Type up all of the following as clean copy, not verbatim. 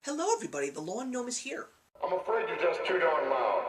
Hello everybody, the Lawn Gnome is here. I'm afraid you're just too darn loud.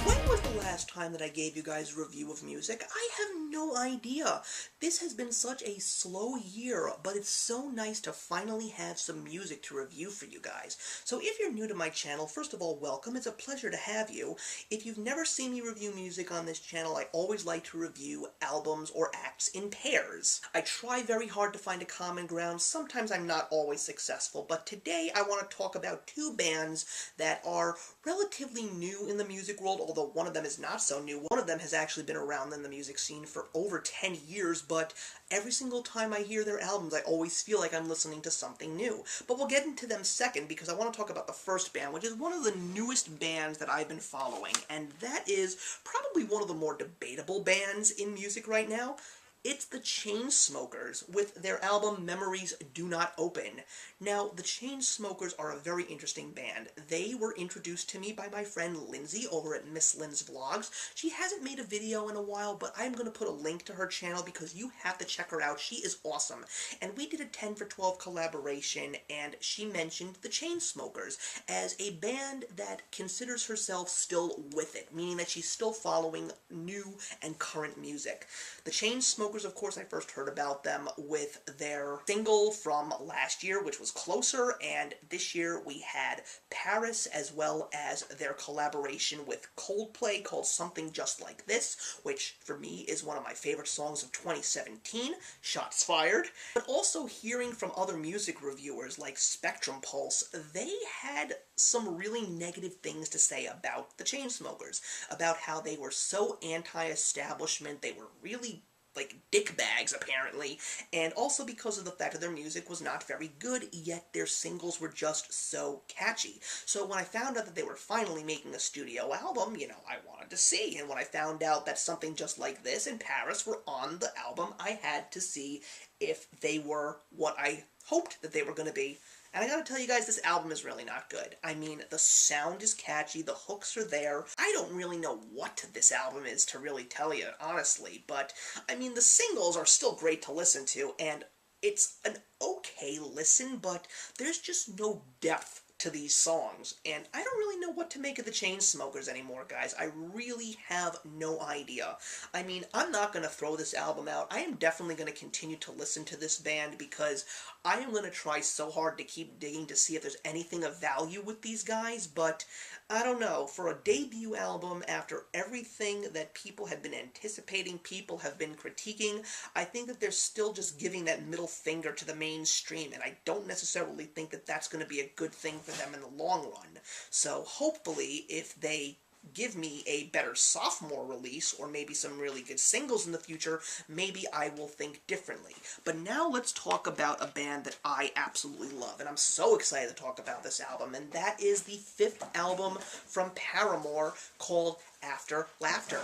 When was the last time that I gave you guys a review of music? I have no idea. This has been such a slow year, but it's so nice to finally have some music to review for you guys. So if you're new to my channel, first of all, welcome. It's a pleasure to have you. If you've never seen me review music on this channel, I always like to review albums or acts in pairs. I try very hard to find a common ground. Sometimes I'm not always successful, but today I want to talk about two bands that are relatively new in the music world, although one of them is not so new. One of them has actually been around in the music scene for over 10 years, but every single time I hear their albums, I always feel like I'm listening to something new. But we'll get into them second, because I want to talk about the first band, which is one of the newest bands that I've been following, and that is probably one of the more debatable bands in music right now. It's the Chainsmokers with their album Memories Do Not Open. Now, the Chainsmokers are a very interesting band. They were introduced to me by my friend Lindsay over at Miss Lynn's Vlogs. She hasn't made a video in a while, but I'm going to put a link to her channel because you have to check her out. She is awesome. And we did a 10 for 12 collaboration, and she mentioned the Chainsmokers as a band that considers herself still with it, meaning that she's still following new and current music. The Chainsmokers, of course, I first heard about them with their single from last year, which was Closer, and this year we had Paris, as well as their collaboration with Coldplay called Something Just Like This, which for me is one of my favorite songs of 2017, shots fired. But also hearing from other music reviewers like Spectrum Pulse, they had some really negative things to say about the Chainsmokers, about how they were so anti-establishment, they were really like dickbags, apparently, and also because of the fact that their music was not very good, yet their singles were just so catchy. So when I found out that they were finally making a studio album, I wanted to see, and when I found out that Something Just Like This and Paris were on the album, I had to see if they were what I hoped that they were going to be. And I gotta tell you guys, this album is really not good. I mean, the sound is catchy, the hooks are there. I don't really know what this album is to really tell you, honestly, but, I mean, the singles are still great to listen to, and it's an okay listen, but there's just no depth to these songs, and I don't really know what to make of the Chainsmokers anymore, guys. I really have no idea. I mean, I'm not going to throw this album out. I am definitely going to continue to listen to this band because I am going to try so hard to keep digging to see if there's anything of value with these guys, but I don't know. For a debut album, after everything that people have been anticipating, people have been critiquing, I think that they're still just giving that middle finger to the mainstream, and I don't necessarily think that that's going to be a good thing for them in the long run. So hopefully, if they give me a better sophomore release, or maybe some really good singles in the future, maybe I will think differently. But now let's talk about a band that I absolutely love, and I'm so excited to talk about this album, and that is the fifth album from Paramore called After Laughter.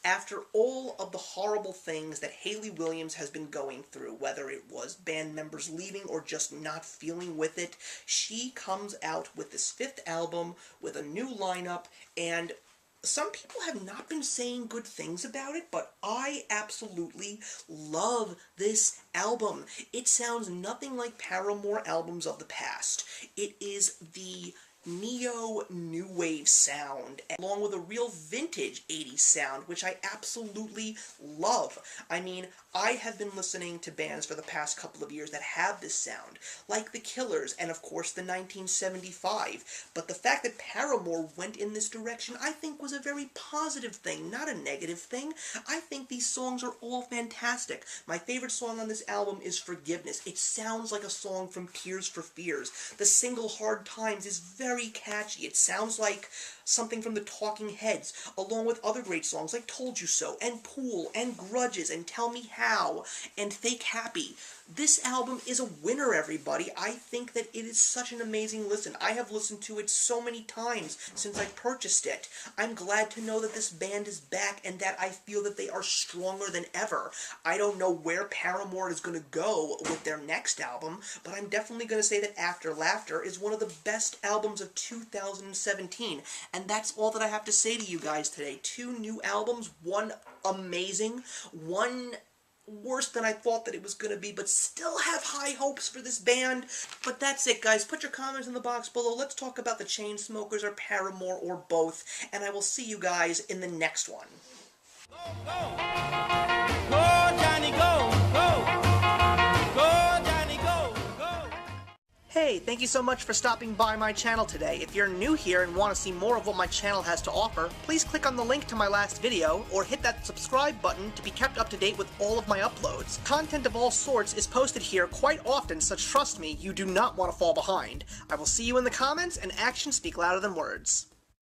After all of the horrible things that Hayley Williams has been going through, whether it was band members leaving or just not feeling with it, she comes out with this fifth album with a new lineup, and some people have not been saying good things about it, but I absolutely love this album. It sounds nothing like Paramore albums of the past. It is the neo-new wave sound, along with a real vintage 80s sound, which I absolutely love. I mean, I have been listening to bands for the past couple of years that have this sound, like The Killers, and of course the 1975, but the fact that Paramore went in this direction, I think was a very positive thing, not a negative thing. I think these songs are all fantastic. My favorite song on this album is Forgiveness. It sounds like a song from Tears for Fears. The single Hard Times is very catchy. It sounds like something from the Talking Heads, along with other great songs like Told You So, and Pool, and Grudges, and Tell Me How, and Fake Happy. This album is a winner, everybody. I think that it is such an amazing listen. I have listened to it so many times since I purchased it. I'm glad to know that this band is back and that I feel that they are stronger than ever. I don't know where Paramore is going to go with their next album, but I'm definitely going to say that After Laughter is one of the best albums of 2017. And that's all that I have to say to you guys today. 2 new albums, one amazing, one worse than I thought that it was going to be, but still have high hopes for this band. But that's it, guys. Put your comments in the box below. Let's talk about the Chainsmokers or Paramore or both, and I will see you guys in the next one. Go, go. Go, Johnny, go, go. Go, Johnny, go, go. Hey, thank you so much for stopping by my channel today. If you're new here and want to see more of what my channel has to offer, please click on the link to my last video, or hit that subscribe button to be kept up to date with all of my uploads. Content of all sorts is posted here quite often, so trust me, you do not want to fall behind. I will see you in the comments, and actions speak louder than words.